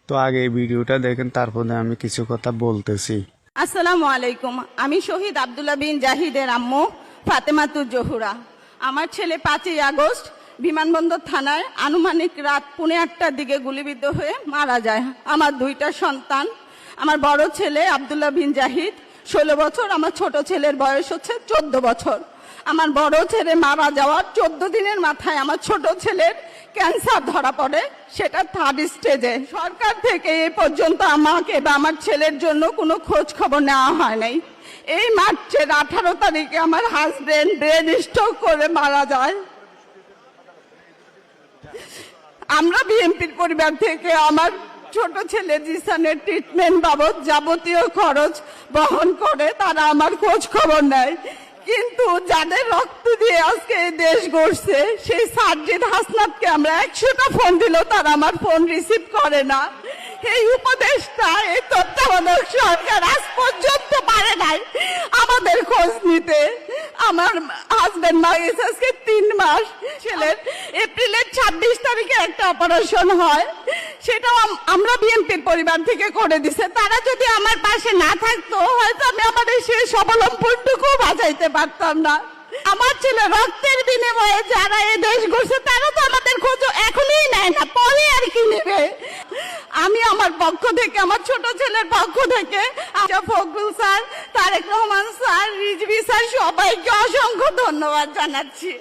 তো আগে এই ভিডিওটা দেখেন, তারপরে আমি কিছু কথা বলতেছি। আসসালামু আলাইকুম। আমি শহীদ আব্দুল্লাহ বিন জাহিদের আম্মু ফাতেমাতুর জহুরা। আমার ছেলে 5ই আগস্ট বিমানবন্দর থানায় আনুমানিক রাত 8:45টার দিকে গুলিবিদ্ধ হয়ে মারা যায়। আমার 2টা সন্তান, আমার বড় ছেলে আব্দুল্লাহ বিন জাহিদ 16 বছর, আমার ছোট ছেলের বয়স হচ্ছে 14 বছর। আমার বড় ছেলে মারা যাওয়ার 14 দিনের মাথায় আমার ছোট ছেলের ক্যান্সার ধরা পড়ে, সেটা 3rd স্টেজে। সরকার থেকে এ পর্যন্ত আমাকে বা আমার ছেলের জন্য কোনো খোঁজ খবর নেওয়া হয় নাই। এই মার্চের 18 তারিখে আমার হাজবেন্ড ব্রেন স্ট্রোক করে মারা যায়। আমরা বিএনপির পরিবার থেকে আমার ছোট ছেলে জিসানের ট্রিটমেন্ট বাবদ যাবতীয় খরচ বহন করে, তারা আমার খোঁজ খবর নেয়। কিন্তু যাদের রক্ত দিয়ে আজকে এই দেশ গড়ছে, সেই সার্জিদ হাসনাতকে আমরা 100টা ফোন দিলেও তারা আমার ফোন রিসিভ করে না। এই উপদেশটা, এই তত্ত্বাবধায়ক সরকার আজ পর্যন্ত পারে নাই আমাদের খোঁজ নিতে। আমার হাজবেন্ড মারা গেছে আজকে 3 মাস। ছেলের এপ্রিলের 26 তারিখে একটা অপারেশন হয়, সেটাও আমরা বিএনপির পরিবার থেকে করে দিছে। তারা যদি আমার পাশে না থাকতো, হয়তো আমি আমার সেই সবলম্বনটুকু বাঁচাইতে পারতাম না। আমার ছেলে রক্তের বিনিময়ে যারা এই দেশ গড়ছে, তারা তো আমাদের খোঁজ এখনই নেয় না, পরে আর কি নেবে। আমি আমার পক্ষ থেকে, আমার ছোট ছেলের পক্ষ থেকে Fakhrul sir, Tarique Rahman sir, Rizvi sir, সবাইকে অসংখ্য ধন্যবাদ জানাচ্ছি।